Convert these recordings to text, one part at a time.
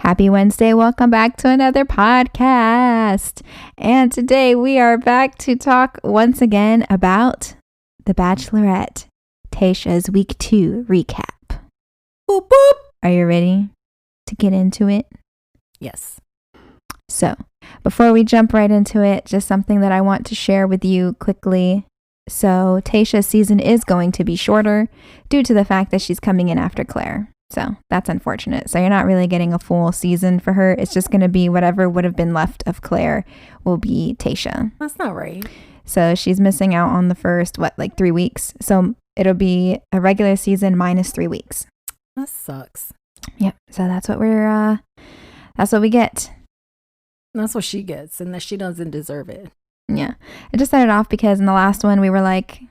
Happy Wednesday. Welcome back to another podcast. And today we are back to talk once again about The Bachelorette, Tayshia's week 2 recap. Boop, boop. Are you ready to get into it? Yes. So, before we jump right into it, just something that I want to share with you quickly. So, Tayshia's season is going to be shorter due to the fact that she's coming in after Claire. So that's unfortunate. So you're not really getting a full season for her. It's just going to be whatever would have been left of Claire will be Tayshia. That's not right. So she's missing out on the first, 3 weeks. So it'll be a regular season minus 3 weeks. That sucks. Yep. So that's what we get. That's what she gets, and that she doesn't deserve it. Yeah. I just started off because in the last one we were like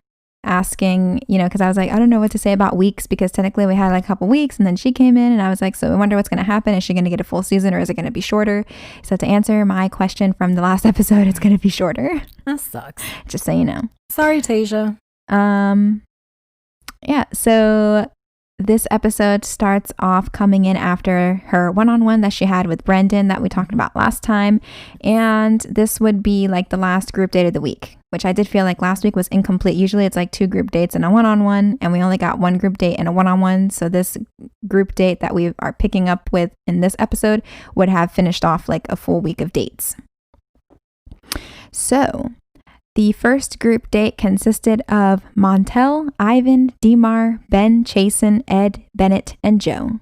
asking, because I was like, I don't know what to say about weeks, because technically we had like a couple weeks and then she came in and I was like, so I wonder what's going to happen. Is she going to get a full season or is it going to be shorter? So to answer my question from the last episode, it's going to be shorter. That sucks. Just so you know. Sorry, Tayshia. Yeah, so this episode starts off coming in after her one-on-one that she had with Brendan that we talked about last time. And this would be like the last group date of the week, which I did feel like last week was incomplete. Usually it's like 2 group dates and a one-on-one, and we only got 1 group date and a one-on-one. So this group date that we are picking up with in this episode would have finished off like a full week of dates. So the first group date consisted of Montel, Ivan, Demar, Ben, Chasen, Ed, Bennett, and Joe.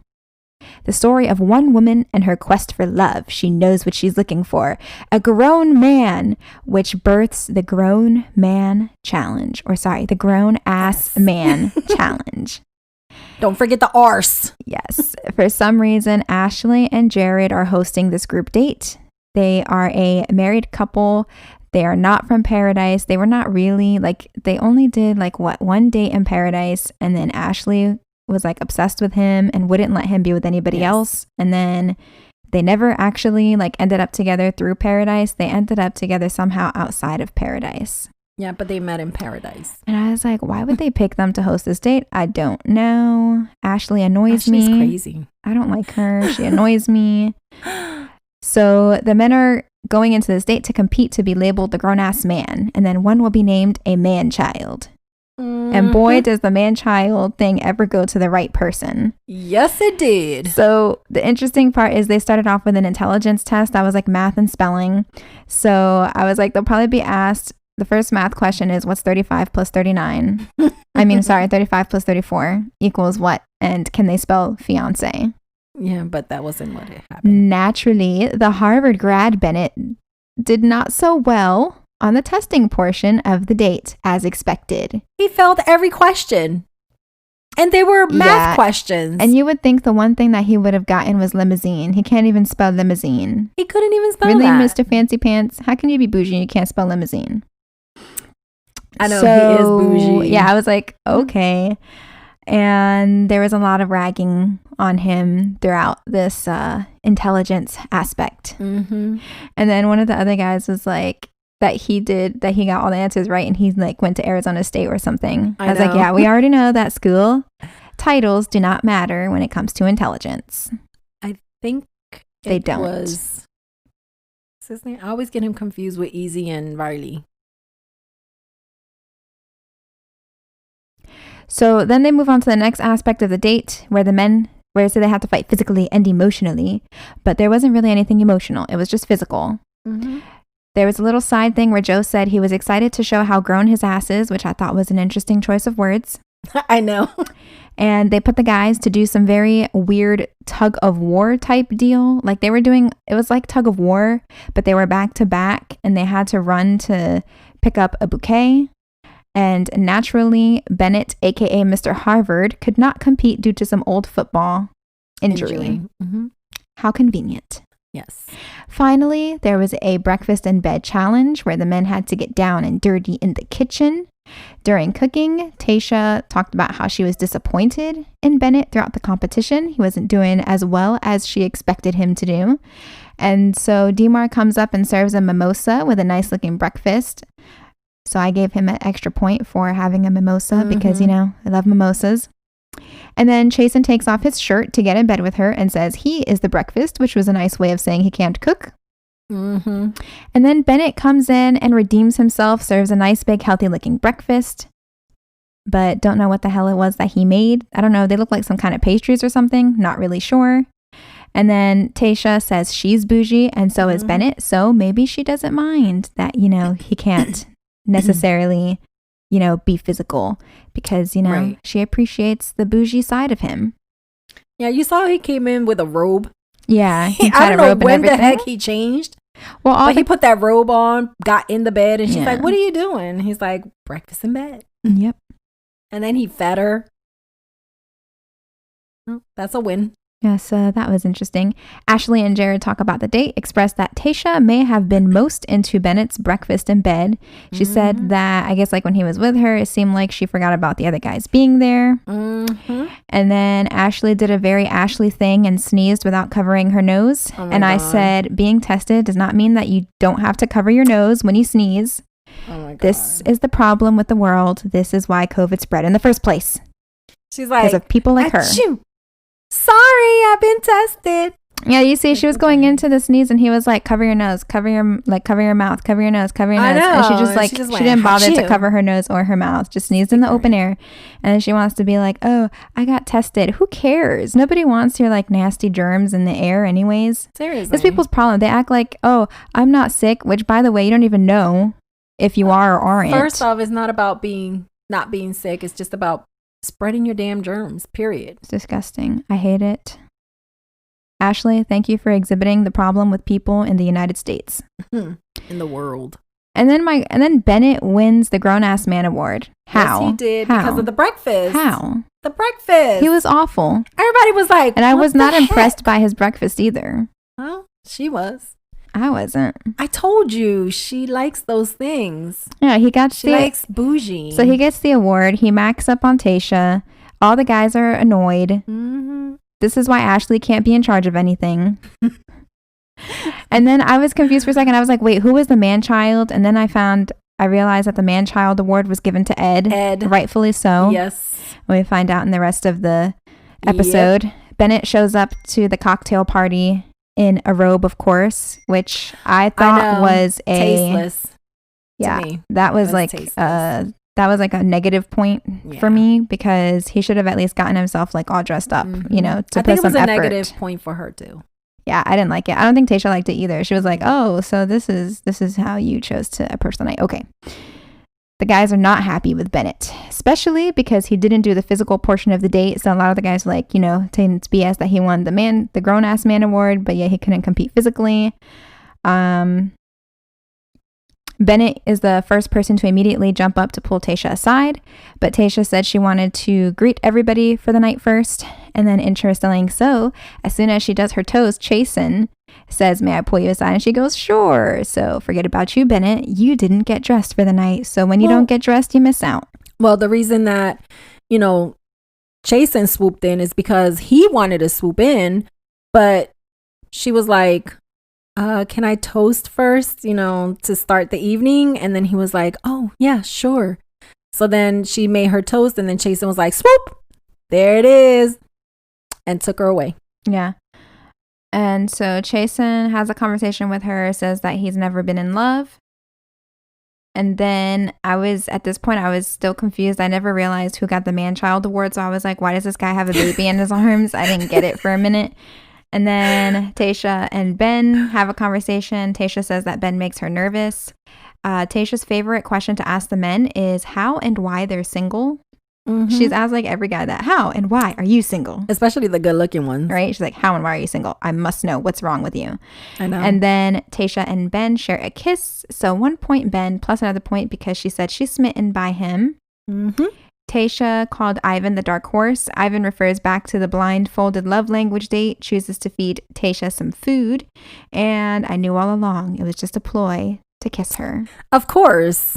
The story of one woman and her quest for love. She knows what she's looking for. A grown man, which births the Grown Man Challenge. The Grown Ass Man Challenge. Don't forget the arse. Yes. For some reason, Ashley and Jared are hosting this group date. They are a married couple. They are not from Paradise. They were not really, they only did 1 date in Paradise, and then Ashley was obsessed with him and wouldn't let him be with anybody else. And then they never actually ended up together through Paradise. They ended up together somehow outside of Paradise. Yeah, but they met in Paradise. And I was like, why would they pick them to host this date? I don't know. Ashley annoys me. She's crazy. I don't like her. She annoys me. So the men are going into this date to compete to be labeled the grown-ass man. And then one will be named a man-child. Mm-hmm. And boy, does the man-child thing ever go to the right person. Yes, it did. So the interesting part is they started off with an intelligence test that was math and spelling. So I was like, they'll probably be asked, the first math question is, what's 35 plus 39? 35 plus 34 equals what? And can they spell fiance? Yeah, but that wasn't what it happened. Naturally, the Harvard grad Bennett did not so well on the testing portion of the date as expected. He failed every question. And they were math questions. And you would think the one thing that he would have gotten was limousine. He can't even spell limousine. He couldn't even spell really, that. Mr. Fancy Pants? How can you be bougie and you can't spell limousine? I know, he is bougie. Yeah, I was like, okay. And there was a lot of ragging on him throughout this intelligence aspect. Mm-hmm. And then one of the other guys was like, that he got all the answers right, and he went to Arizona State or something. I was like, yeah, we already know that school titles do not matter when it comes to intelligence. I think they don't. What's his name? I always get him confused with Easy and Riley. So then they move on to the next aspect of the date, where the men they had to fight physically and emotionally, but there wasn't really anything emotional. It was just physical. Mm-hmm. There was a little side thing where Joe said he was excited to show how grown his ass is, which I thought was an interesting choice of words. I know. And they put the guys to do some very weird tug of war type deal. It was like tug of war, but they were back to back and they had to run to pick up a bouquet. And naturally, Bennett, aka Mr. Harvard, could not compete due to some old football injury. Mm-hmm. How convenient. Yes. Finally, there was a breakfast in bed challenge where the men had to get down and dirty in the kitchen. During cooking, Tayshia talked about how she was disappointed in Bennett throughout the competition. He wasn't doing as well as she expected him to do. And so Demar comes up and serves a mimosa with a nice looking breakfast. So I gave him an extra point for having a mimosa because, I love mimosas. And then Chasen takes off his shirt to get in bed with her and says he is the breakfast, which was a nice way of saying he can't cook. Mm-hmm. And then Bennett comes in and redeems himself, serves a nice big healthy looking breakfast, but don't know what the hell it was that he made. I don't know. They look like some kind of pastries or something. Not really sure. And then Tayshia says she's bougie and so is Bennett. So maybe she doesn't mind that, he can't necessarily, be physical because, Right. she appreciates the bougie side of him. Yeah, you saw he came in with a robe. Yeah. He I had don't a know robe when and the everything. heck he changed. Well, But he put that robe on, got in the bed, and she's Yeah. like, what are you doing? He's like, breakfast in bed. Yep. And then he fed her. Oh, that's a win. Yeah, so that was interesting. Ashley and Jared talk about the date, express that Tayshia may have been most into Bennett's breakfast in bed. She said that, I guess, like when he was with her, it seemed like she forgot about the other guys being there. Mm-hmm. And then Ashley did a very Ashley thing and sneezed without covering her nose. Oh my and I God. said, being tested does not mean that you don't have to cover your nose when you sneeze. Oh my God. This is the problem with the world. This is why COVID spread in the first place. She's Because like, of people like her. Achoo. Sorry, I've been tested. Yeah, you see, she was going into the sneeze, and he was like, "Cover your nose, cover your mouth, cover your nose, cover your I nose." And she know. just like She just she went, didn't bother to "Achoo." cover her nose or her mouth. Just sneezed in the open air, and then she wants to be like, "Oh, I got tested." Who cares? Nobody wants your like nasty germs in the air, anyways. Seriously. It's people's problem. They act like, "Oh, I'm not sick," which, by the way, you don't even know if you are or aren't. First off, it's not about not being sick. It's just about spreading your damn germs, period. It's disgusting. I hate it. Ashley, thank you for exhibiting the problem with people in the United States. In the world. And then Bennett wins the Grown Ass Man Award. How? Yes, he did. How? Because of the breakfast. How? The breakfast. He was awful. Everybody was like, And I what was the not heck? impressed by his breakfast either. Well, she was. I wasn't. I told you, she likes those things. Yeah, he got She likes bougie. So he gets the award. He macks up on Tayshia. All the guys are annoyed. Mm-hmm. This is why Ashley can't be in charge of anything. And then I was confused for a second. I was like, wait, who was the man-child? And then I realized that the man-child award was given to Ed. Rightfully so. Yes. We find out in the rest of the episode. Yep. Bennett shows up to the cocktail party in a robe, of course, which I thought was tasteless. Yeah, that was like that was like a negative point for me because he should have at least gotten himself like all dressed up, to put some effort. I think it was a negative point for her too. Yeah, I didn't like it. I don't think Tayshia liked it either. She was like, "Oh, so this is how you chose to personate." Okay. The guys are not happy with Bennett, especially because he didn't do the physical portion of the date. So a lot of the guys are like, saying it's BS that he won the Grown Ass Man Award, but yet he couldn't compete physically. Bennett is the first person to immediately jump up to pull Tayshia aside, but Tayshia said she wanted to greet everybody for the night first. And then interestingly, so as soon as she does her toast, Chasen says, "May I pull you aside?" And she goes, "Sure." So forget about you, Bennett. You didn't get dressed for the night. So when you don't get dressed, you miss out. Well, the reason that, Chasen swooped in is because he wanted to swoop in, but she was like, can I toast first, to start the evening? And then he was like, "Oh, yeah, sure." So then she made her toast, and then Chasen was like, "Swoop, there it is," and took her away. Yeah. And so Chasen has a conversation with her, says that he's never been in love. And then at this point, I was still confused. I never realized who got the man-child award. So I was like, why does this guy have a baby in his arms? I didn't get it for a minute. And then Tayshia and Ben have a conversation. Tayshia says that Ben makes her nervous. Tayshia's favorite question to ask the men is how and why they're single. Mm-hmm. She's asked like every guy that, how and why are you single? Especially the good looking ones. Right? She's like, how and why are you single? I must know what's wrong with you. I know. And then Tayshia and Ben share a kiss. So 1 point Ben plus another point because she said she's smitten by him. Mm-hmm. Tayshia called Ivan the dark horse. Ivan refers back to the blindfolded love language date, chooses to feed Tayshia some food. And I knew all along it was just a ploy to kiss her. Of course.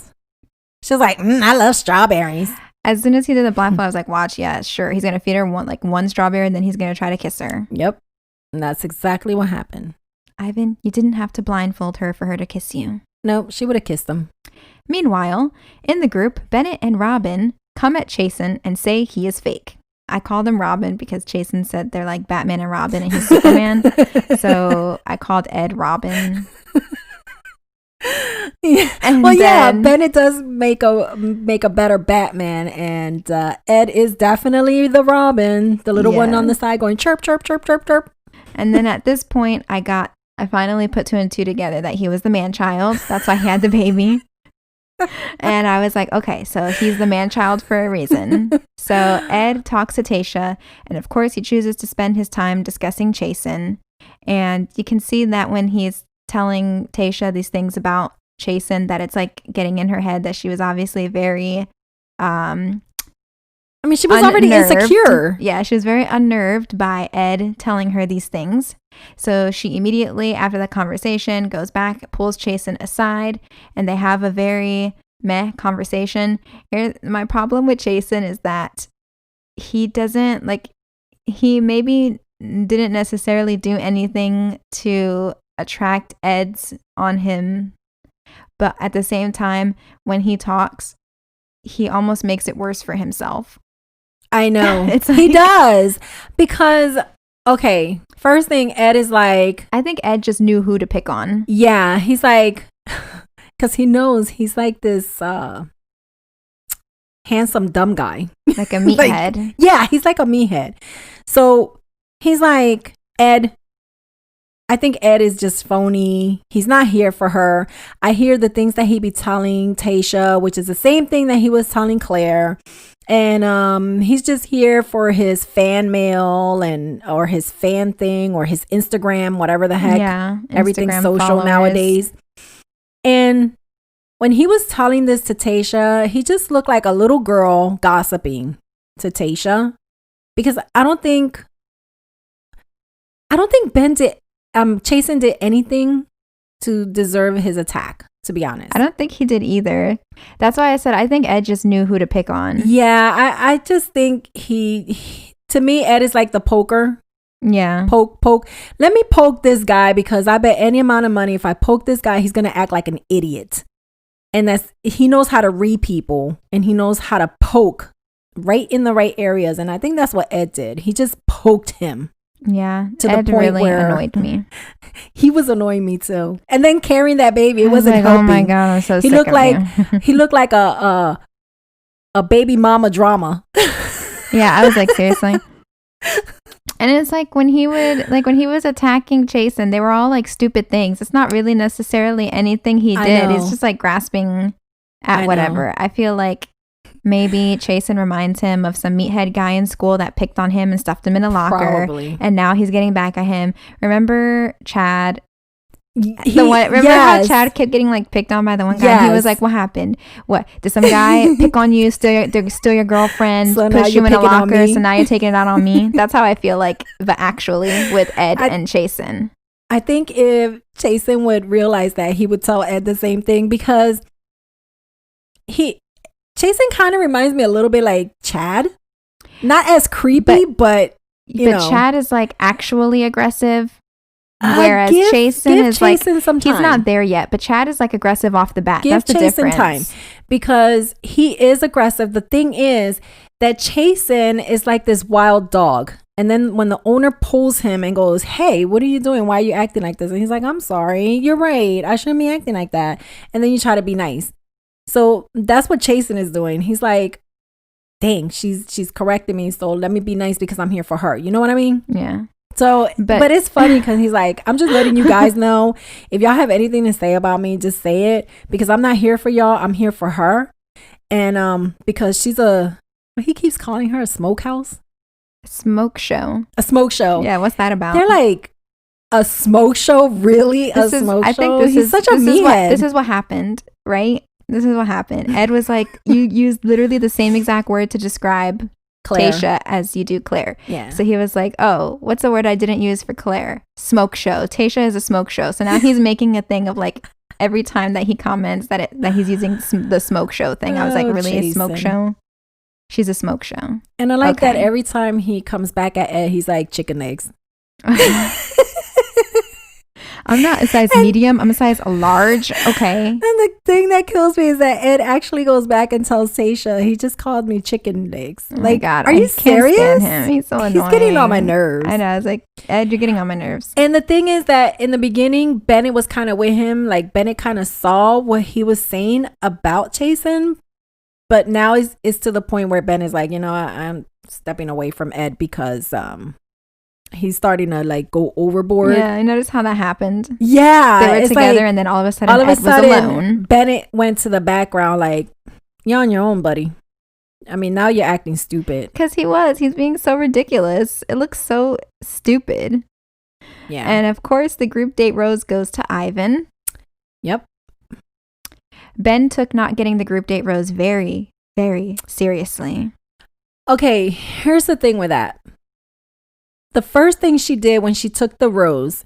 She was like, I love strawberries. As soon as he did the blindfold, I was like, watch, yeah, sure. He's going to feed her one strawberry and then he's going to try to kiss her. Yep. And that's exactly what happened. Ivan, you didn't have to blindfold her for her to kiss you. No, she would have kissed him. Meanwhile, in the group, Bennett and Robin come at Chasen and say he is fake. I called him Robin because Chasen said they're like Batman and Robin and he's Superman. So I called Ed Robin. Bennett does make a better Batman, and Ed is definitely the Robin, the little one on the side going chirp, chirp, chirp, chirp, chirp. And then at this point, I finally put 2 and 2 together that he was the man child. That's why he had the baby. And I was like, okay, so he's the man child for a reason. So Ed talks to Tayshia, and of course he chooses to spend his time discussing Chasen. And you can see that when he's telling Tayshia these things about Chasen, that it's like getting in her head that she was obviously very she was already insecure. Yeah, she was very unnerved by Ed telling her these things. So she immediately, after the conversation, goes back, pulls Chasen aside, and they have a very meh conversation. My problem with Chasen is that he doesn't, he maybe didn't necessarily do anything to attract Ed's on him, but at the same time, when he talks, he almost makes it worse for himself. I know. He does. Because, okay, first thing, Ed is like... I think Ed just knew who to pick on. Yeah, he's like... Because he knows he's like this handsome, dumb guy. Like a meathead. Yeah, he's like a meathead. So, he's like, Ed... I think Ed is just phony. He's not here for her. I hear the things that he be telling Tayshia, which is the same thing that he was telling Claire. And he's just here for his fan mail or his fan thing or his Instagram, whatever the heck. Yeah, everything's Instagram social followers. nowadays. And when he was telling this to Tayshia, he just looked like a little girl gossiping to Tayshia. Because I don't think Chasen did anything to deserve his attack, to be honest. I don't think he did either. That's why I said I think Ed just knew who to pick on. Yeah, I just think he to me, Ed is like the poker. Yeah. Poke. Let me poke this guy because I bet any amount of money, if I poke this guy, he's going to act like an idiot. And he knows how to read people and he knows how to poke right in the right areas. And I think that's what Ed did. He just poked him. Yeah, to Ed the point really where annoyed me. He was annoying me too. And then carrying that baby, it wasn't like, helping. Oh my god, I'm so he sick looked of like you. He looked like a baby mama drama. Yeah, I was like, seriously. And it's like when he was attacking Chasen, they were all like stupid things. It's not really necessarily anything he did. He's just like grasping at whatever. I feel like maybe Chasen reminds him of some meathead guy in school that picked on him and stuffed him in a locker. Probably. And now he's getting back at him. Remember Chad? How Chad kept getting like picked on by the one guy? Yes. He was like, what happened? What? Did some guy pick on you, steal your girlfriend, so push you in a locker, so now you're taking it out on me? That's how I feel like, but actually with Ed and Chasen. I think if Chasen would realize that, he would tell Ed the same thing because Chasen kind of reminds me a little bit like Chad. Not as creepy, but you know. Chad is like actually aggressive. Whereas Chasen is like, he's not there yet, but Chad is like aggressive off the bat. That's the difference. Time because he is aggressive. The thing is that Chasen is like this wild dog. And then when the owner pulls him and goes, hey, what are you doing? Why are you acting like this? And he's like, I'm sorry. You're right. I shouldn't be acting like that. And then you try to be nice. So that's what Chasen is doing. He's like, dang, she's correcting me. So let me be nice because I'm here for her. You know what I mean? Yeah. So, but it's funny because he's like, I'm just letting you guys know, if y'all have anything to say about me, just say it because I'm not here for y'all. I'm here for her. And because he keeps calling her a smokehouse. Smoke show. A smoke show. Yeah, what's that about? They're like, a smoke show? Really? I think he's such a meathead. This is what happened, right? This is what happened. Ed was like, you used literally the same exact word to describe Claire. Tayshia as you do Claire. Yeah. So he was like, oh, what's the word I didn't use for Claire? Smoke show. Tayshia is a smoke show. So now he's making a thing of like every time that he comments that he's using the smoke show thing. I was like, really? Jason. A smoke show? She's a smoke show. And I like that every time he comes back at Ed, he's like, chicken legs. I'm not a size medium. I'm a size large. Okay. And the thing that kills me is that Ed actually goes back and tells Tayshia, he just called me chicken legs. Oh my God, are you serious? Can't stand him. He's so annoying. He's getting on my nerves. I know. I was like, Ed, you're getting on my nerves. And the thing is that in the beginning, Bennett was kind of with him. Like, Bennett kind of saw what he was saying about Chasen. But now it's to the point where Ben is like, you know, I'm stepping away from Ed because he's starting to like go overboard. Yeah, I noticed how that happened. Yeah. They were together, like, and then all of a sudden Ed was alone. Bennett went to the background like, you're on your own, buddy. I mean, now you're acting stupid. Because he's being so ridiculous. It looks so stupid. Yeah. And of course, the group date rose goes to Ivan. Yep. Ben took not getting the group date rose very, very seriously. Okay, here's the thing with that. The first thing she did when she took the rose,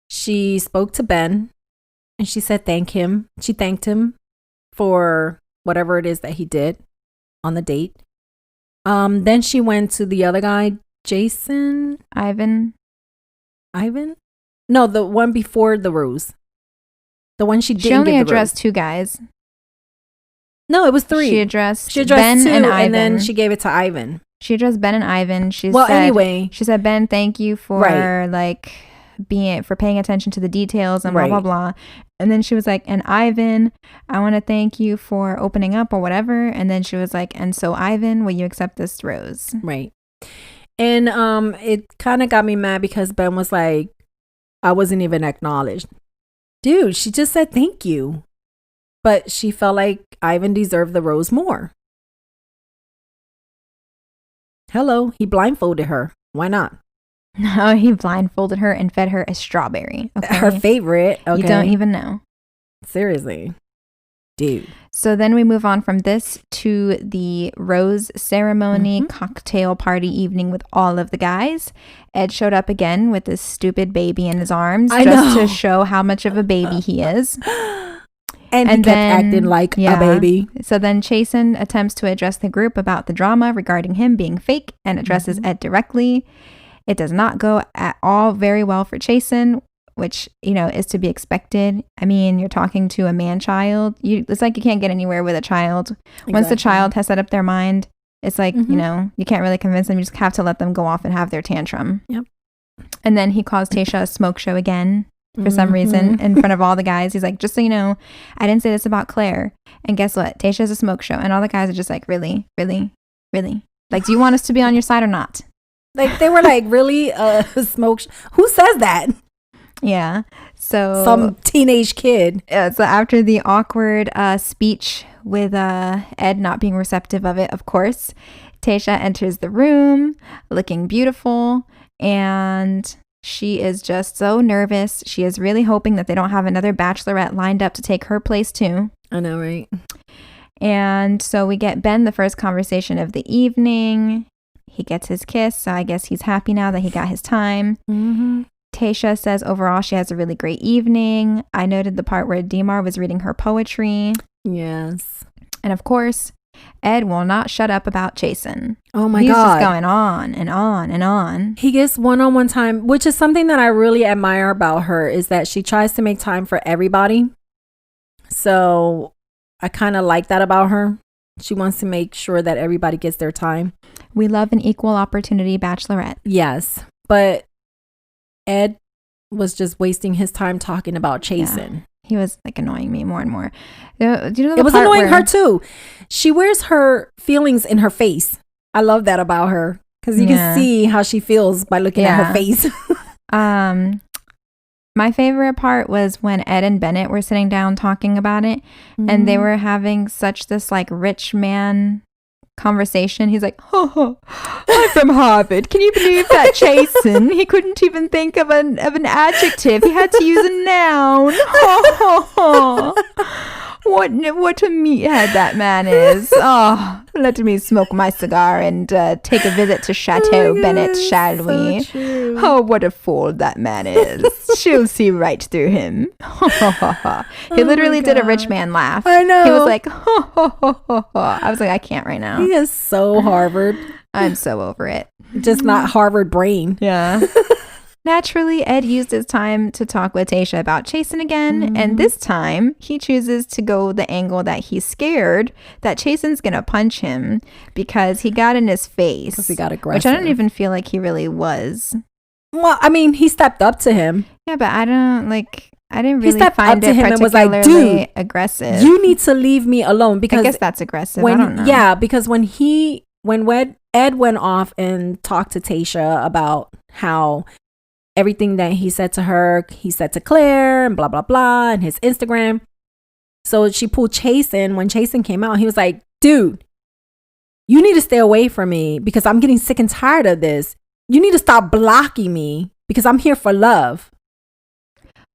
she spoke to Ben and she said thank him. She thanked him for whatever it is that he did on the date. Then she went to the other guy, Jason. Ivan? No, the one before the rose. The one she didn't She only give the addressed rose. 2 guys. No, it was 3. She addressed Ben 2, and Ivan. And then she gave it to Ivan. She addressed Ben and Ivan. She said, Ben, thank you for for paying attention to the details and blah, blah, blah. And then she was like, and Ivan, I want to thank you for opening up or whatever. And then she was like, and so Ivan, will you accept this rose? Right. And it kind of got me mad because Ben was like, I wasn't even acknowledged. Dude, she just said thank you. But she felt like Ivan deserved the rose more. Hello, he blindfolded her. Why not? No, he blindfolded her and fed her a strawberry. Okay? Her favorite. Okay. You don't even know. Seriously. Dude. So then we move on from this to the rose ceremony cocktail party evening with all of the guys. Ed showed up again with this stupid baby in his arms to show how much of a baby he is. And he kept acting like a baby. So then Chasen attempts to address the group about the drama regarding him being fake and addresses Ed directly. It does not go at all very well for Chasen, which, you know, is to be expected. I mean, you're talking to a man-child. It's like you can't get anywhere with a child. Exactly. Once the child has set up their mind, it's like, you know, you can't really convince them. You just have to let them go off and have their tantrum. Yep. And then he calls Tayshia a smoke show again for some reason in front of all the guys. He's like, just so you know, I didn't say this about Claire. And guess what? Tayshia's a smoke show. And all the guys are just like, really? Really? Really? Like, do you want us to be on your side or not? Like, they were like, really? Smoke who says that? Yeah. So some teenage kid. So after the awkward speech with Ed not being receptive of it, of course, Tayshia enters the room looking beautiful, and she is just so nervous. She is really hoping that they don't have another bachelorette lined up to take her place too. I know, right? And so we get Ben, the first conversation of the evening. He gets his kiss, so I guess he's happy now that he got his time. Tayshia says overall she has a really great evening. I noted the part where Demar was reading her poetry. Yes. And of course, Ed will not shut up about Chasen. Oh my God. He's just going on and on and on. He gets one-on-one time, which is something that I really admire about her, is that she tries to make time for everybody. So I kind of like that about her. She wants to make sure that everybody gets their time. We love an equal opportunity bachelorette. Yes. But Ed was just wasting his time talking about Chasen. Yeah. He was like annoying me more and more. Do you know it was annoying her too. She wears her feelings in her face. I love that about her because you can see how she feels by looking at her face. My favorite part was when Ed and Bennett were sitting down talking about it, and they were having such this like rich man conversation. He's like, oh, I'm from Harvard. Can you believe that Chasen? He couldn't even think of an adjective. He had to use a noun. What a meathead that man is. Oh, let me smoke my cigar and take a visit to Chateau Bennett, shall we? True. Oh, what a fool that man is. She'll see right through him. He literally did a rich man laugh. I know. He was like, I was like, I can't right now. He is so Harvard. I'm so over it. Just not Harvard brain. Yeah. Naturally, Ed used his time to talk with Tayshia about Chasen again, and this time he chooses to go the angle that he's scared that Chasen's gonna punch him because he got in his face. Because he got aggressive. Which I don't even feel like he really was. Well, I mean, he stepped up to him. Yeah, but I didn't really stepped find up to it him and was like, particularly "Dude, aggressive. You need to leave me alone." Because I guess that's aggressive. I don't know. Yeah, because when Ed went off and talked to Tayshia about how everything that he said to her, he said to Claire and blah, blah, blah, and his Instagram. So she pulled Chasen. When Chasen came out, he was like, "Dude, you need to stay away from me because I'm getting sick and tired of this. You need to stop blocking me because I'm here for love."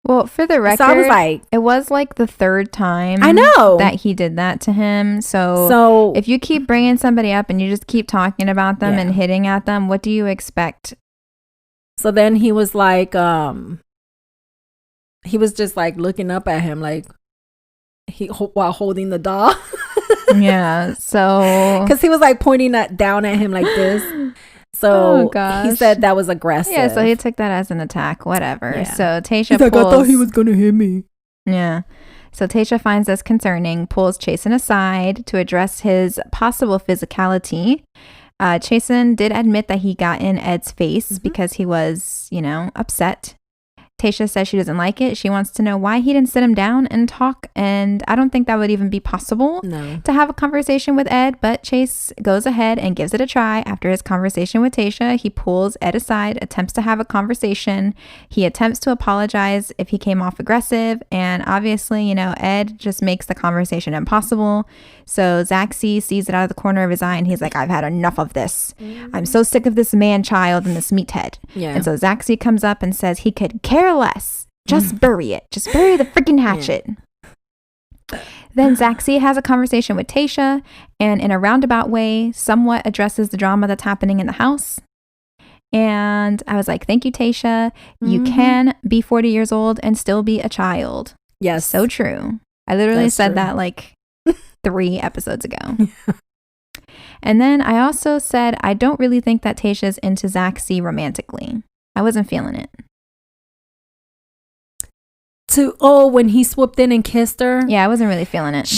Well, for the record, so I was like, it was like the third time I know that he did that to him. So if you keep bringing somebody up and you just keep talking about them and hitting at them, what do you expect? So then he was like, he was just like looking up at him like while holding the doll. Yeah. So because he was like pointing down at him like this. So he said that was aggressive. Yeah, so he took that as an attack, whatever. Yeah. So Tayshia He's like, I thought he was going to hit me. Yeah. So Tayshia finds this concerning, pulls Chasen aside to address his possible physicality. Chasen did admit that he got in Ed's face because he was, upset. Tayshia says she doesn't like it. She wants to know why he didn't sit him down and talk. And I don't think that would even be possible to have a conversation with Ed. But Chase goes ahead and gives it a try. After his conversation with Tayshia, he pulls Ed aside, attempts to have a conversation. He attempts to apologize if he came off aggressive. And obviously, Ed just makes the conversation impossible. So Zaxi sees it out of the corner of his eye and he's like, I've had enough of this. I'm so sick of this man-child and this meathead. Yeah. And so Zaxi comes up and says he could care less. Just bury it. Just bury the freaking hatchet. Yeah. Then Zaxi has a conversation with Tayshia and in a roundabout way somewhat addresses the drama that's happening in the house. And I was like, thank you, Tayshia. You can be 40 years old and still be a child. Yes. So true. I literally said that like 3 episodes ago. And then I also said, I don't really think that Tayshia's into Zaxi romantically. I wasn't feeling it. When he swooped in and kissed her. Yeah, I wasn't really feeling it.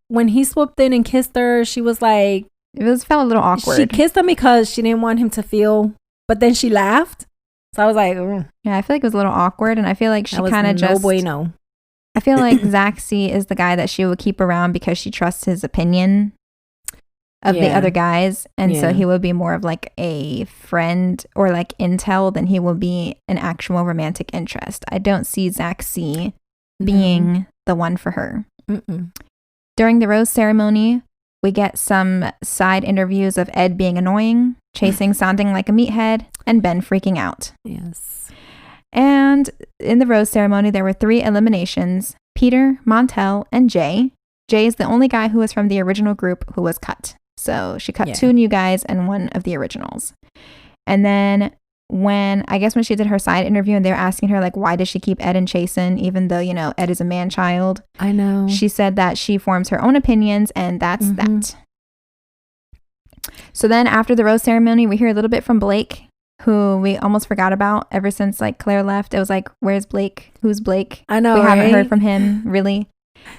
When he swooped in and kissed her, she was like, felt a little awkward. She kissed him because she didn't want him to feel, but then she laughed. So I was like, ugh. Yeah, I feel like it was a little awkward, and I feel like she kind of just. No bueno. I feel like Zaxi is the guy that she would keep around because she trusts his opinion of the other guys. And so he would be more of like a friend or like intel than he will be an actual romantic interest. I don't see Zaxi being the one for her. During the rose ceremony, we get some side interviews of Ed being annoying, Chasing sounding like a meathead, and Ben freaking out. Yes. And in the rose ceremony, there were 3 eliminations: Peter, Montel, and Jay. Jay is the only guy who was from the original group who was cut. So she cut 2 new guys and 1 of the originals. And then when she did her side interview and they were asking her, like, why does she keep Ed and Chasen, even though, Ed is a man-child? I know. She said that she forms her own opinions and that's that. So then after the rose ceremony, we hear a little bit from Blake, who we almost forgot about ever since like Claire left. It was like, where's Blake? Who's Blake? I know, we haven't heard from him really.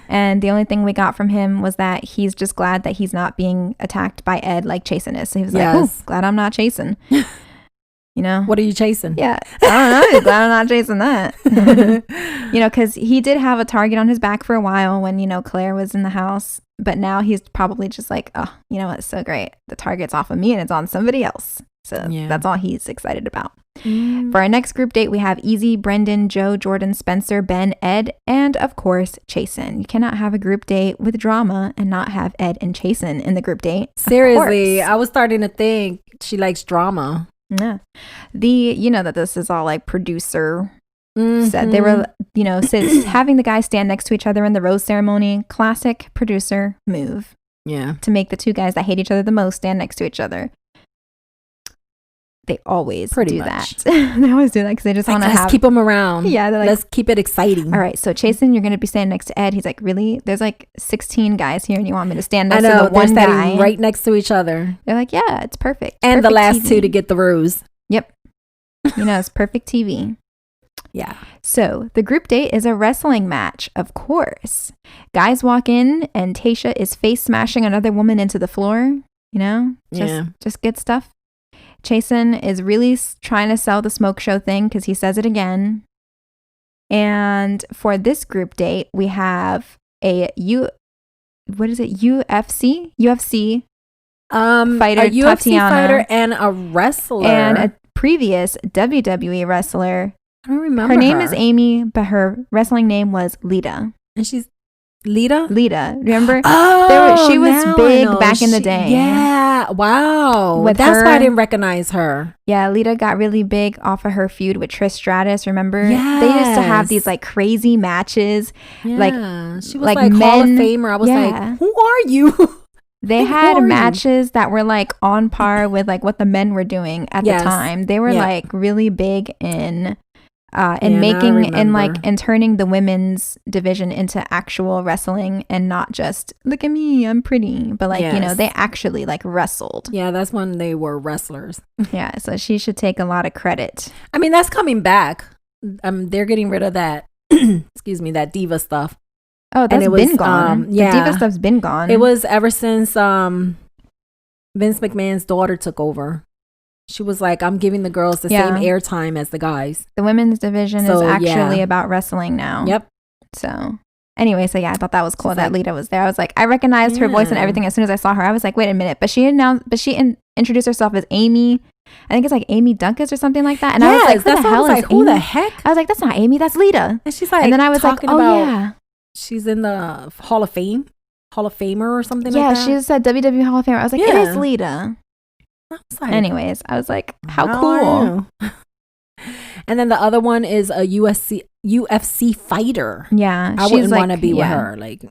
And the only thing we got from him was that he's just glad that he's not being attacked by Ed like Chasen is. So he was like, oh, glad I'm not chasing. What are you chasing? Yeah, I don't know. He's glad I'm not chasing that. Because he did have a target on his back for a while when Claire was in the house. But now he's probably just like, oh, it's so great. The target's off of me and it's on somebody else. So that's all he's excited about. For our next group date, we have Easy, Brendan, Joe, Jordan, Spencer, Ben, Ed, and of course, Chasen. You cannot have a group date with drama and not have Ed and Chasen in the group date. Seriously, I was starting to think she likes drama. Yeah. That this is all like producer said. They were, since having the guys stand next to each other in the rose ceremony, classic producer move. Yeah. To make the 2 guys that hate each other the most stand next to each other. They always do that. They always do that because they just want to keep them around. Yeah, they're like, let's keep it exciting. All right, so Chasen, you're going to be standing next to Ed. He's like, really? There's like 16 guys here, and you want me to stand next to the one guy right next to each other? They're like, yeah, it's perfect. And perfect the last TV. 2 to get the rose. Yep. You know, it's perfect TV. Yeah. So the group date is a wrestling match, of course. Guys walk in and Tayshia is face smashing another woman into the floor. You know, just good stuff. Chasen is really trying to sell the smoke show thing because he says it again. And for this group date, we have a UFC fighter, a UFC Tatiana, fighter and a wrestler, and a previous WWE wrestler. I don't remember. Her name is Amy, but her wrestling name was Lita. And she's Lita. Remember? Oh, she was big back in the day. Yeah. Wow. That's why I didn't recognize her. Yeah, Lita got really big off of her feud with Trish Stratus. Remember? Yes. They used to have these like crazy matches. Yeah. Like she was like Hall of Famer. I was like, who are you? They had matches that were like on par with like what the men were doing at the time. They were like really big in making and like and turning the women's division into actual wrestling and not just look at me, I'm pretty, but like you know, they actually like wrestled. Yeah, that's when they were wrestlers. Yeah, so she should take a lot of credit. I mean, that's coming back. They're getting rid of that excuse me, that diva stuff. Oh, that's been gone. The diva stuff's been gone. It was ever since Vince McMahon's daughter took over. She was like, I'm giving the girls the same airtime as the guys. The women's division is actually about wrestling now. Yep. So anyway, so yeah, I thought that was cool that Lita was there. I was like, I recognized her voice and everything as soon as I saw her. I was like, wait a minute. But she introduced herself as Amy. I think it's like Amy Dunkus or something like that. And I was like, who the heck? I was like, that's not Amy, that's Lita. And she's like, and then I was like, oh yeah. She's in the Hall of Fame, Hall of Famer or something like that. Yeah, she said WWE Hall of Famer. I was like, it is Lita. Anyways, I was like, how cool. And then the other one is a UFC fighter. Yeah. I wouldn't want to be with her. Like,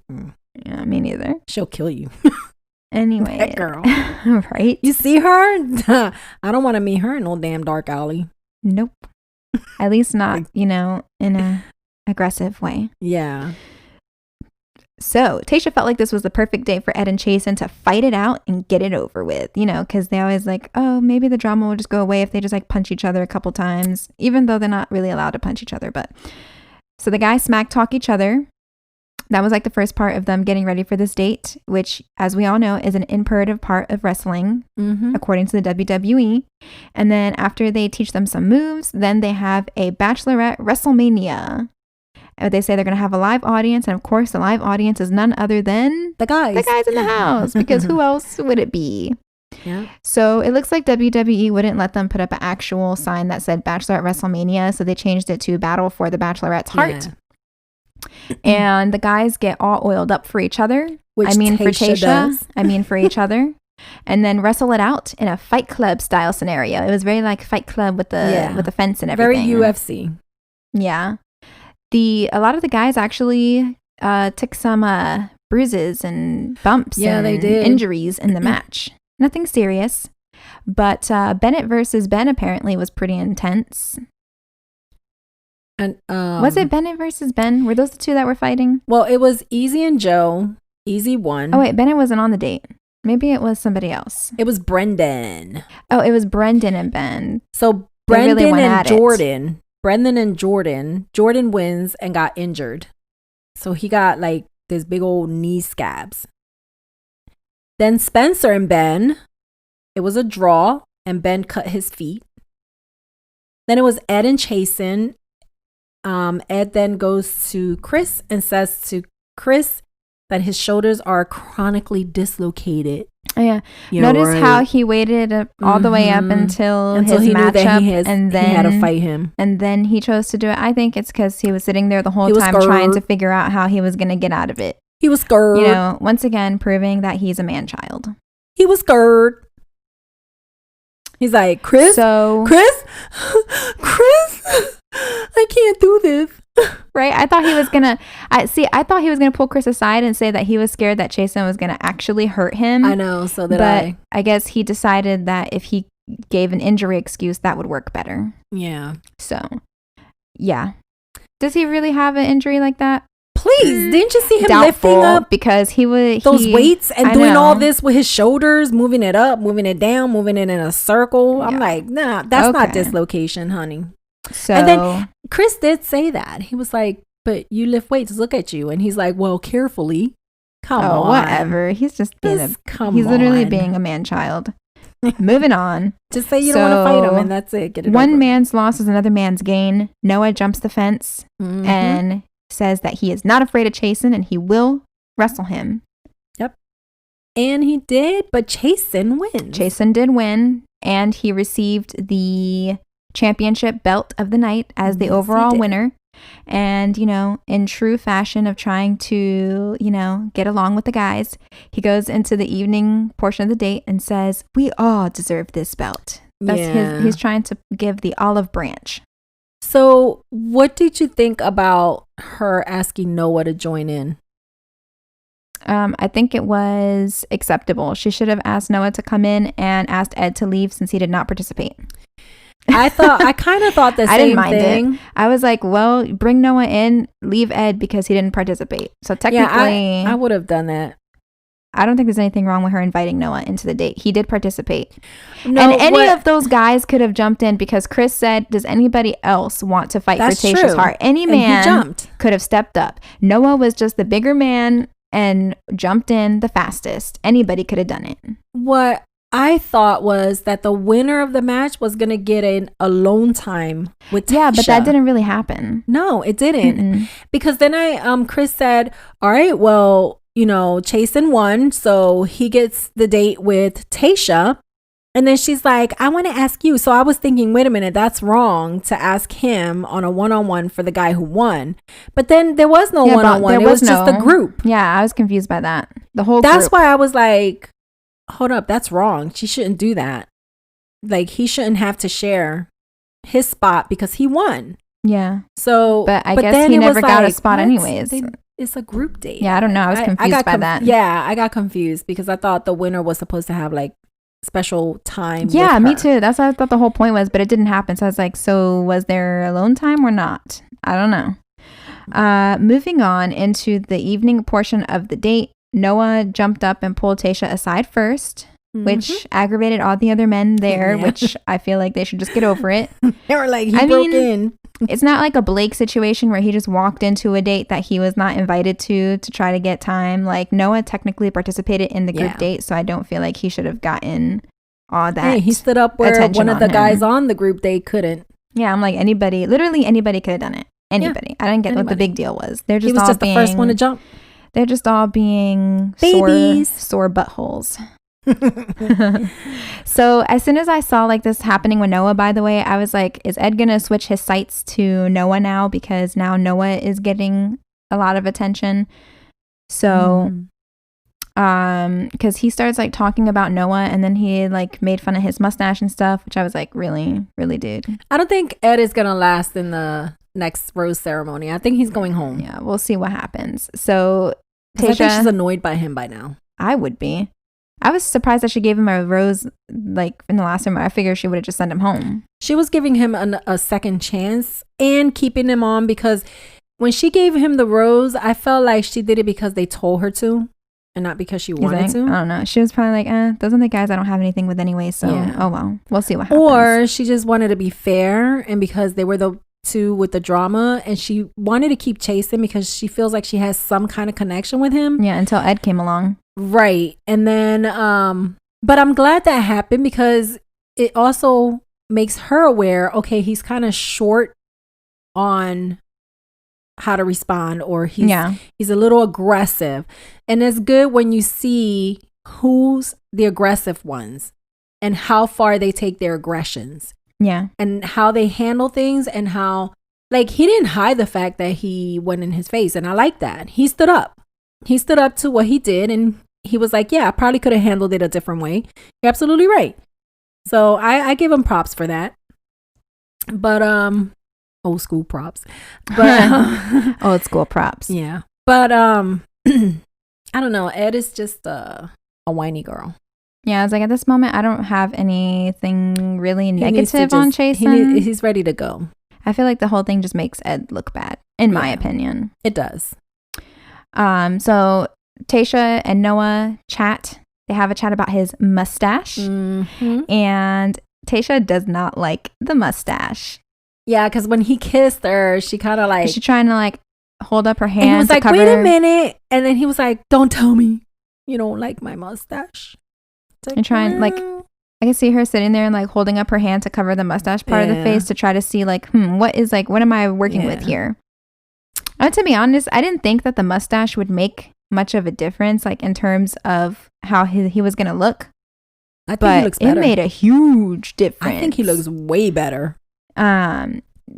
yeah, me neither. She'll kill you. Anyway. That girl. Right? You see her? I don't want to meet her in no damn dark alley. Nope. At least not, you know, in a aggressive way. Yeah. So Tayshia felt like this was the perfect day for Ed and Chasen to fight it out and get it over with, you know, because they always like, oh, maybe the drama will just go away if they just like punch each other a couple times, even though they're not really allowed to punch each other. But so the guys smack talk each other. That was like the first part of them getting ready for this date, which, as we all know, is an imperative part of wrestling, according to the WWE. And then after they teach them some moves, then they have a Bachelorette WrestleMania. They say they're going to have a live audience. And of course, the live audience is none other than the guys in the house, because who else would it be? Yeah. So it looks like WWE wouldn't let them put up an actual sign that said Bachelorette WrestleMania. So they changed it to Battle for the Bachelorette's Heart. And the guys get all oiled up for each other. For Tayshia. For each other. And then wrestle it out in a Fight Club style scenario. It was very like Fight Club with the fence and everything. Very UFC. Yeah. A lot of the guys actually took some bruises and bumps and they did. Injuries in the match. Nothing serious. But Bennett versus Ben apparently was pretty intense. And was it Bennett versus Ben? Were those the two that were fighting? Well, it was Easy and Joe. Easy won. Oh, wait, Bennett wasn't on the date. Maybe it was somebody else. It was Brendan. Oh, it was Brendan and Ben. So Brendan and Jordan. Brendan and Jordan. Jordan wins and got injured. So he got like this big old knee scabs. Then Spencer and Ben. It was a draw and Ben cut his feet. Then it was Ed and Chasen. Ed then goes to Chris and says to Chris that his shoulders are chronically dislocated. Oh, yeah. Notice how he waited all the way up until his matchup, and then he had to fight him. And then he chose to do it. I think it's because he was sitting there the whole time trying to figure out how he was going to get out of it. He was scared. You know, once again, proving that he's a man-child. He was scared. He's like, Chris, I can't do this. Right? I thought he was gonna. I thought he was gonna pull Chris aside and say that he was scared that Chasen was gonna actually hurt him. I know. So that I guess he decided that if he gave an injury excuse, that would work better. Yeah. So, yeah. Does he really have an injury like that? Please, didn't you see him Doubtful, lifting up because he would those weights and doing all this with his shoulders, moving it up, moving it down, moving it in a circle? I'm like, nah, that's not dislocation, honey. So, and then Chris did say that. He was like, but you lift weights, look at you. And he's like, well, carefully. Come on. Whatever. He's just being he's literally being a man-child. Moving on. Just say you don't want to fight him, and that's it. Get it one over. Man's loss is another man's gain. Noah jumps the fence and says that he is not afraid of Chasen and he will wrestle him. Yep. And he did, but Chasen wins. Chasen did win, and he received the championship belt of the night as the overall winner. And, you know, in true fashion of trying to, you know, get along with the guys, he goes into the evening portion of the date and says, we all deserve this belt. That's he's trying to give the olive branch. So what did you think about her asking Noah to join in? I think it was acceptable. She should have asked Noah to come in and asked Ed to leave since he did not participate. I kind of thought the same I didn't mind thing. It. I was like, well, bring Noah in, leave Ed because he didn't participate. So technically, I would have done that. I don't think there's anything wrong with her inviting Noah into the date. He did participate. No, and any of those guys could have jumped in because Chris said, does anybody else want to fight for Tayshia's heart? Any man could have stepped up. Noah was just the bigger man and jumped in the fastest. Anybody could have done it. What I thought was that the winner of the match was going to get an alone time with Tayshia. Yeah, but that didn't really happen. No, it didn't. Mm-mm. Because then Chris said, all right, well, you know, Chasen won, so he gets the date with Tayshia. And then she's like, I want to ask you. So I was thinking, wait a minute, that's wrong to ask him on a one-on-one for the guy who won. But then there was no one-on-one. It was just a group. Yeah, I was confused by that. The whole That's why I was like, hold up, that's wrong. She shouldn't do that. Like, he shouldn't have to share his spot because he won. Yeah. So, but I guess he never got a spot anyways. It's a group date. Yeah, I don't know. I was confused by that. Yeah, I got confused because I thought the winner was supposed to have like special time. Yeah, me too. That's what I thought the whole point was, but it didn't happen. So I was like, so was there alone time or not? I don't know. Moving on into the evening portion of the date, Noah jumped up and pulled Tayshia aside first, which aggravated all the other men there, which I feel like they should just get over it. They were like, he broke in. It's not like a Blake situation where he just walked into a date that he was not invited to try to get time. Like, Noah technically participated in the group date, so I don't feel like he should have gotten all that. Hey, he stood up where one of the guys on the group date couldn't. Yeah, I'm like, literally anybody could have done it. Anybody. I didn't get what the big deal was. They're just he was just the first one to jump. They're just all being sore buttholes. So as soon as I saw like this happening with Noah, by the way, I was like, is Ed gonna switch his sights to Noah now because now Noah is getting a lot of attention? So because he starts like talking about Noah and then he like made fun of his mustache and stuff, which I was like, really dude. I don't think Ed is gonna last in the next rose ceremony. I think he's going home. Yeah, we'll see what happens. So Tayshia, I think she's annoyed by him by now. I would be. I was surprised that she gave him a rose like in the last time. I figured she would have just sent him home. She was giving him a second chance and keeping him on because when she gave him the rose, I felt like she did it because they told her to and not because she wanted to. I don't know. She was probably like, those are the guys I don't have anything with anyway. So, oh well, we'll see what happens. Or she just wanted to be fair and because they were the two with the drama and she wanted to keep Chasen because she feels like she has some kind of connection with him. Yeah, until Ed came along. Right. And then but I'm glad that happened because it also makes her aware, okay, he's kind of short on how to respond or he's a little aggressive. And it's good when you see who's the aggressive ones and how far they take their aggressions. Yeah. And how they handle things and how, like, he didn't hide the fact that he went in his face. And I like that. He stood up. He stood up to what he did. And he was like, yeah, I probably could have handled it a different way. You're absolutely right. So I give him props for that. But, old school props. But old school props. Yeah. But, I don't know. Ed is just a whiny girl. Yeah, I was like, at this moment, I don't have anything really negative on Chasen. He's ready to go. I feel like the whole thing just makes Ed look bad, in my opinion. It does. So Tayshia and Noah chat. They have a chat about his mustache. Mm-hmm. And Tayshia does not like the mustache. Yeah, because when he kissed her, she kind of like... She's trying to like hold up her hand. And he was like, cover... wait a minute. And then he was like, don't tell me you don't like my mustache. Like, and trying like... I can see her sitting there and like holding up her hand to cover the mustache part of the face to try to see like, what am I working with here? To be honest, I didn't think that the mustache would make much of a difference, like in terms of how he was going to look. I think he looks better. It made a huge difference. I think he looks way better.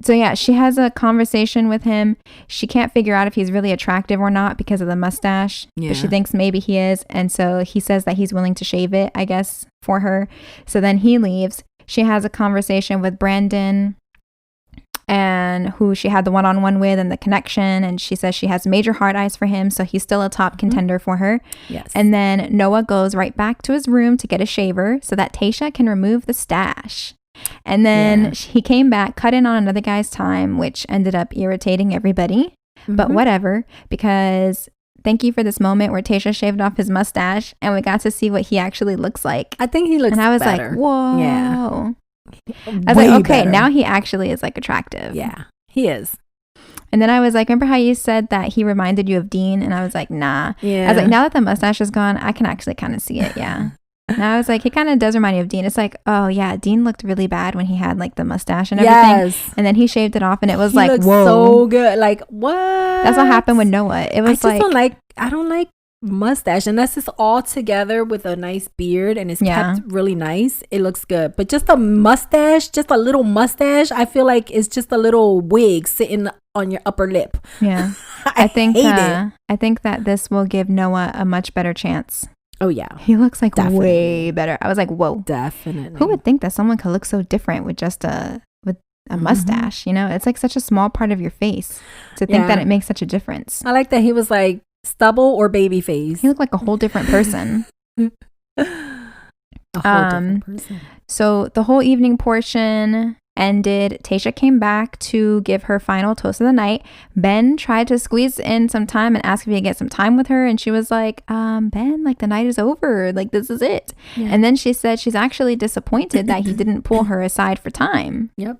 So yeah, she has a conversation with him. She can't figure out if he's really attractive or not because of the mustache, but she thinks maybe he is. And so he says that he's willing to shave it, I guess, for her. So then he leaves. She has a conversation with Brandon, and who she had the one-on-one with and the connection. And she says she has major hard eyes for him. So he's still a top contender for her. Yes. And then Noah goes right back to his room to get a shaver so that Tayshia can remove the stache. And then he came back, cut in on another guy's time, which ended up irritating everybody. But whatever, because thank you for this moment where Tayshia shaved off his mustache and we got to see what he actually looks like. I think he looks better. And I was better. like, whoa. Yeah. I was like, okay, now he actually is like attractive. Yeah, he is. And then I was like, remember how you said that he reminded you of Dean? And I was like, nah. Yeah. I was like, now that the mustache is gone, I can actually kind of see it. Yeah. And I was like, he kind of does remind me of Dean. It's like, oh yeah, Dean looked really bad when he had like the mustache and everything. Yes. And then he shaved it off and it was like, whoa. So good. Like, what? That's what happened with Noah. It was I don't like mustache unless it's all together with a nice beard and it's kept really nice. It looks good. But just a mustache, just a little mustache, I feel like it's just a little wig sitting on your upper lip. Yeah. I think that this will give Noah a much better chance. Oh yeah, he looks like way better. I was like, whoa, definitely. Who would think that someone could look so different with just a mustache? You know, it's like such a small part of your face to think that it makes such a difference. I like that he was like stubble or baby face. He looked like a whole different person. Different person. So the whole evening portion ended. Tayshia came back to give her final toast of the night. Ben tried to squeeze in some time and ask if he could get some time with her, and she was like, Ben, like the night is over, like this is it. And then she said she's actually disappointed that he didn't pull her aside for time. Yep.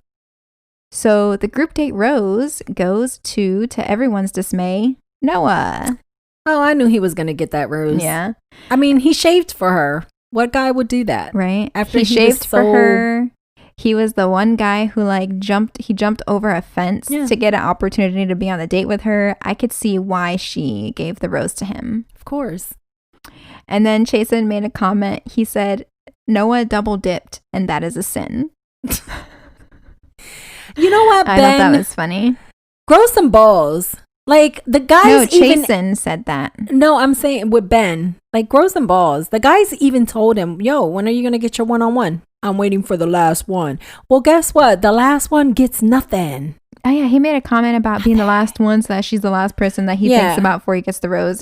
So the group date rose goes to everyone's dismay, Noah. Oh, I knew he was gonna get that rose. Yeah. I mean, he shaved for her. What guy would do that? Right. After he shaved for her. He was the one guy who like jumped over a fence to get an opportunity to be on the date with her. I could see why she gave the rose to him. Of course. And then Chasen made a comment. He said, Noah double dipped and that is a sin. You know what, Ben? I thought that was funny. Grow some balls. Like the guys Chasen said that. No, I'm saying with Ben, like grow some balls. The guys even told him, yo, when are you going to get your one-on-one? I'm waiting for the last one. Well, guess what? The last one gets nothing. Oh, yeah. He made a comment about being the last one, so that she's the last person that he thinks about before he gets the rose.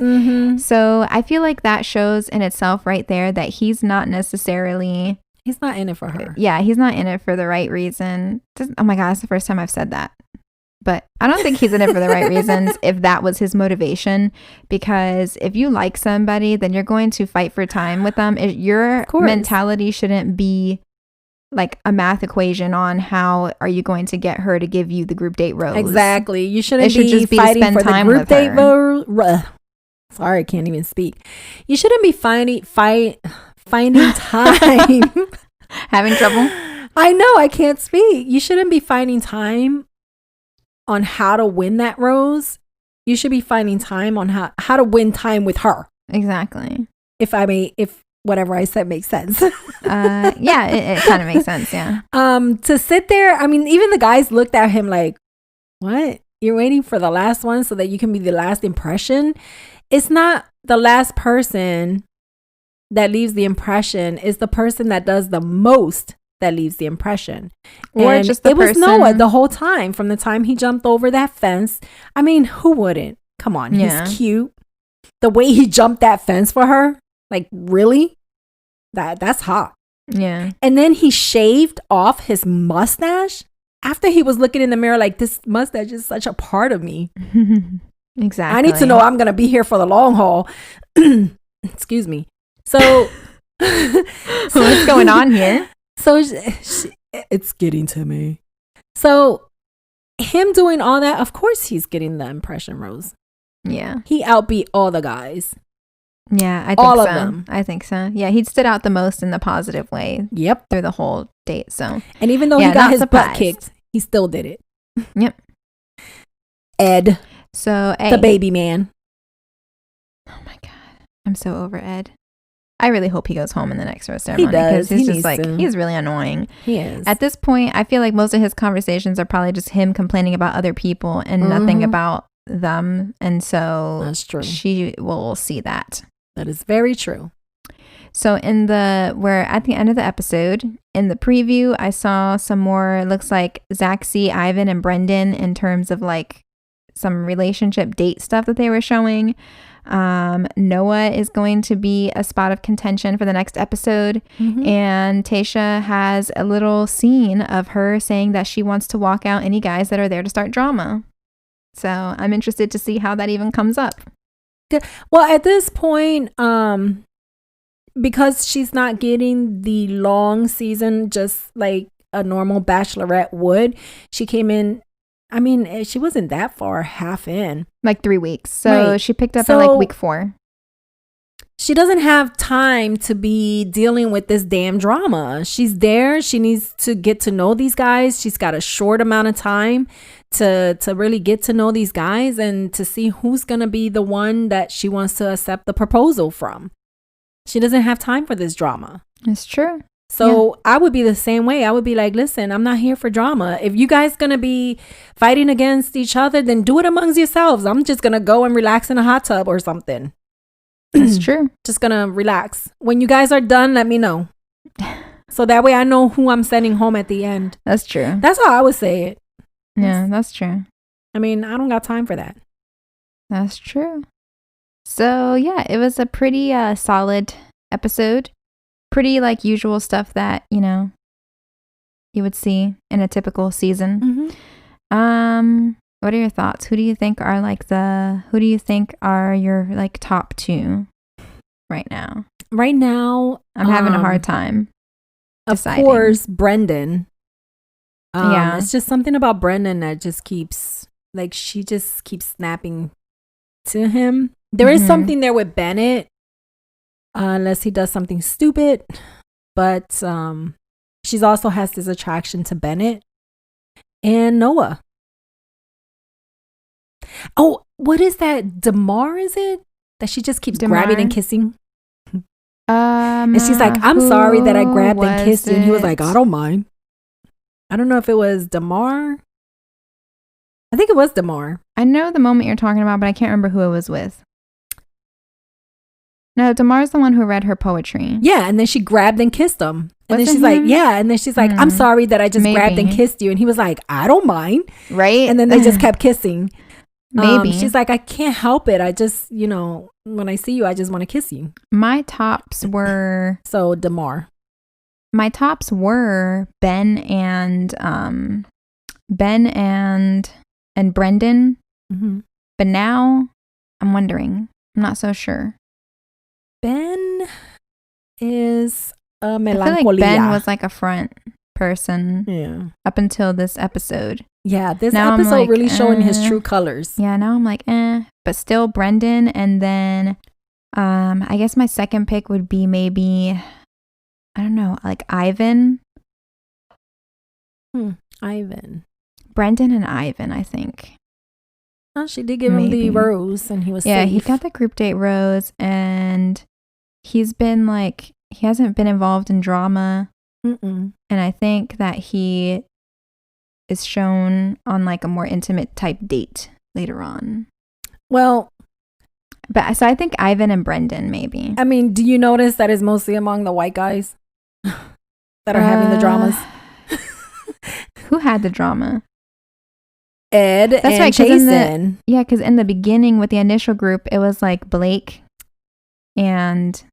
So I feel like that shows in itself right there that he's not necessarily... He's not in it for her. Yeah, he's not in it for the right reason. Oh my God, that's the first time I've said that. But I don't think he's in it for the right reasons if that was his motivation. Because if you like somebody, then you're going to fight for time with them. Your mentality shouldn't be like a math equation on how are you going to get her to give you the group date rose. Exactly. You shouldn't be fighting for the group date rose. Sorry, I can't even speak. You shouldn't be finding time. Having trouble? I know, I can't speak. You shouldn't be finding time on how to win that rose. You should be finding time on how to win time with her. Exactly. If whatever I said makes sense. Yeah, it kind of makes sense. Yeah. To sit there, I mean, even the guys looked at him like, what? You're waiting for the last one so that you can be the last impression? It's not the last person that leaves the impression. It's the person that does the most that leaves the impression. Or and just it was Noah the whole time, from the time he jumped over that fence. I mean, who wouldn't? Come on, he's cute. The way he jumped that fence for her, like really? That's hot. Yeah. And then he shaved off his mustache after he was looking in the mirror like, this mustache is such a part of me. Exactly. I need to know I'm going to be here for the long haul. Excuse me. So, what's going on here? So it's getting to me. So him doing all that, of course he's getting the impression rose. Yeah. He outbeat all the guys. Yeah, I think all so. of them. I think so. Yeah, he stood out the most in the positive way. Yep. Through the whole date. So, and even though he got his butt kicked, he still did it. Yep. Ed. So, the baby man. Oh my God. I'm so over Ed. I really hope he goes home in the next rose ceremony. He does. Because he's just like, he's really annoying. He is. At this point, I feel like most of his conversations are probably just him complaining about other people and nothing about them. And so that's true. She will see that. That is very true. So we're at the end of the episode. In the preview, I saw some more, looks like Zaxi, Ivan, and Brendan in terms of like some relationship date stuff that they were showing. Noah is going to be a spot of contention for the next episode. And Tayshia has a little scene of her saying that she wants to walk out any guys that are there to start drama. So I'm interested to see how that even comes up. Well, at this point, because she's not getting the long season just like a normal Bachelorette would, she came in, I mean, she wasn't that far, half in. Like 3 weeks. So she picked up in like week 4. She doesn't have time to be dealing with this damn drama. She's there. She needs to get to know these guys. She's got a short amount of time to really get to know these guys and to see who's going to be the one that she wants to accept the proposal from. She doesn't have time for this drama. It's true. So I would be the same way. I would be like, listen, I'm not here for drama. If you guys going to be fighting against each other, then do it amongst yourselves. I'm just going to go and relax in a hot tub or something. That's true. Just going to relax. When you guys are done, let me know. So that way I know who I'm sending home at the end. That's true. That's how I would say it. Yeah, that's true. I mean, I don't got time for that. That's true. So yeah, it was a pretty solid episode. Pretty like usual stuff that, you know, you would see in a typical season. What are your thoughts? Who do you think are your like top 2 right now? Right now, I'm having a hard time deciding. Of course, Brendan. Yeah. It's just something about Brendan that just keeps, like, she just keeps snapping to him. There is something there with Bennett. Unless he does something stupid. But she's also has this attraction to Bennett and Noah. Oh, what is that? Damar, is it? That she just keeps grabbing and kissing? And she's like, I'm sorry that I grabbed and kissed you. And he was like, I don't mind. I don't know if it was Damar. I think it was Damar. I know the moment you're talking about, but I can't remember who it was with. No, Damar's the one who read her poetry. Yeah, and then she grabbed and kissed him. And Was then she's it like, him? yeah. And then she's like, I'm sorry that I just grabbed and kissed you. And he was like, I don't mind. Right? And then they just kept kissing. Maybe. She's like, I can't help it. I just, you know, when I see you, I just want to kiss you. My tops were... So, Damar. My tops were Ben and Brendan. But now I'm wondering. I'm not so sure. Ben is a melancholia. I feel like Ben was like a front person. Yeah. Up until this episode. Yeah, this now episode like, really showing his true colors. Yeah, now I'm like, but still Brendan, and then I guess my second pick would be maybe, I don't know, like Ivan. Ivan. Brendan and Ivan, I think. Oh, she did give him the rose, and he was safe. He got the group date rose, and he's been like, he hasn't been involved in drama. And I think that he is shown on like a more intimate type date later on. Well, but so I think Ivan and Brendan maybe. I mean, do you notice that it's mostly among the white guys that are having the dramas? Who had the drama? Ed That's and right, Chasen. Because in the beginning with the initial group, it was like Blake and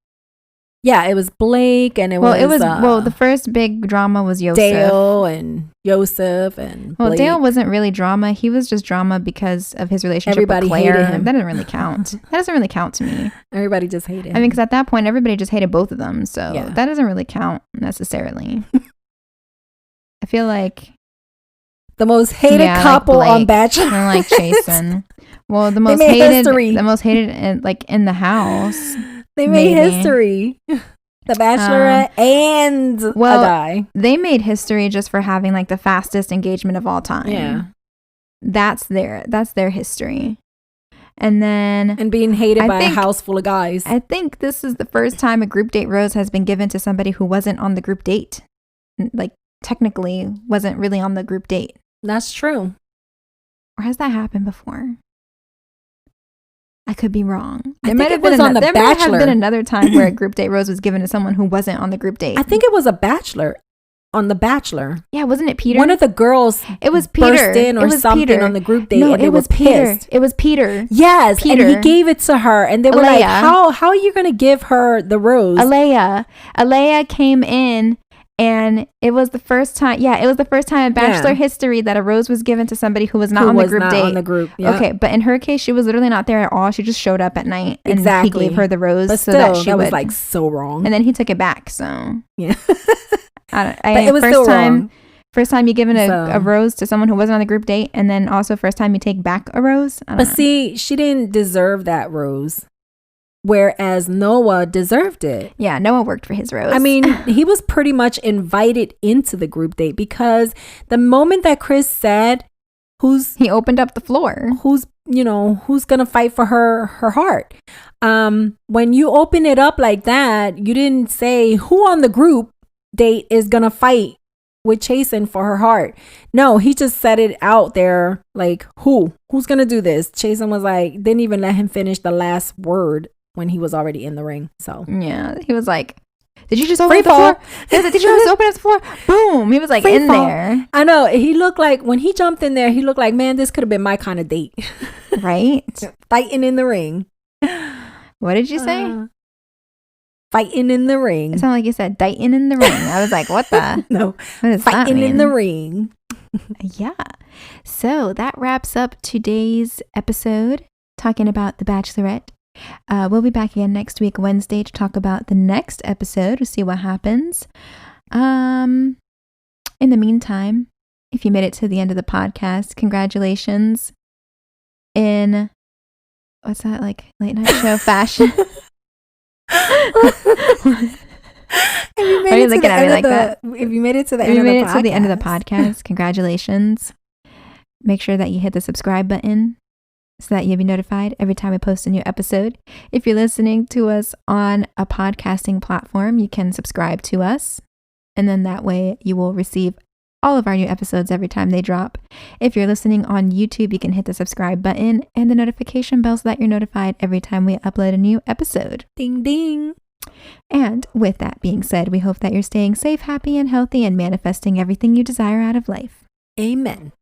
Yeah, it was Blake, and it the first big drama was Yosef. Dale and Yosef and Well, Blake. Dale wasn't really drama. He was just drama because of his relationship Everybody with Claire. hated him. That doesn't really count. That doesn't really count to me. Everybody just hated him. I mean, because at that point, everybody just hated both of them. So Yeah. that doesn't really count necessarily. I feel like the most hated couple like on Bachelor. I like Chasen. Well, the most made hated, history. the most hated, in the house. They made maybe. history. The Bachelorette and a guy. They made history just for having like the fastest engagement of all time. Yeah, that's their history. And then being hated by a house full of guys. I think this is the first time a group date rose has been given to somebody who wasn't on the group date. Like technically wasn't really on the group date. That's true. Or has that happened before? I could be wrong. There might have been another time where a group date rose was given to someone who wasn't on the group date. I think it was a Bachelor. On The Bachelor. Yeah, wasn't it Peter? One of the girls it was Peter. burst in or something Peter. on the group date, no, and it was Peter. pissed. It was Peter. Yes, Peter. and he gave it to her, and they were like, how are you going to give her the rose? Alea came in, and it was the first time. Yeah, it was the first time in Bachelor history that a rose was given to somebody who was not on the group date. On the group. Yep. Okay, but in her case, she was literally not there at all. She just showed up at night, and he gave her the rose. But still, so that was like so wrong. And then he took it back. So yeah, but it was still wrong. First time you given a rose to someone who wasn't on the group date, and then also first time you take back a rose. But see, she didn't deserve that rose, whereas Noah deserved it. Yeah, Noah worked for his rose. I mean, he was pretty much invited into the group date because the moment that Chris said, he opened up the floor. Who's gonna fight for her heart? When you open it up like that, you didn't say who on the group date is gonna fight with Chasen for her heart. No, he just said it out there like who's gonna do this. Chasen was like, didn't even let him finish the last word when he was already in the ring. So yeah, he was like, did you just open up the floor? Did you just open up the floor? Boom, he was like in there. I know, he looked like when he jumped in there, he looked like, man, this could have been my kind of date. Right? Fighting in the ring. What did you say? Fighting in the ring. It sounded like you said "dighting in the ring." I was like, what the? No. What does fighting that mean? in the ring. Yeah. So that wraps up today's episode talking about The Bachelorette. We'll be back again next week, Wednesday, to talk about the next episode to see what happens. In the meantime, if you made it to the end of the podcast, congratulations. In what's that, like late night show fashion? If you made it to the end of the podcast, congratulations. Make sure that you hit the subscribe button so that you'll be notified every time I post a new episode. If you're listening to us on a podcasting platform, you can subscribe to us, and then that way you will receive all of our new episodes every time they drop. If you're listening on YouTube, you can hit the subscribe button and the notification bell so that you're notified every time we upload a new episode. Ding, ding. And with that being said, we hope that you're staying safe, happy, and healthy and manifesting everything you desire out of life. Amen.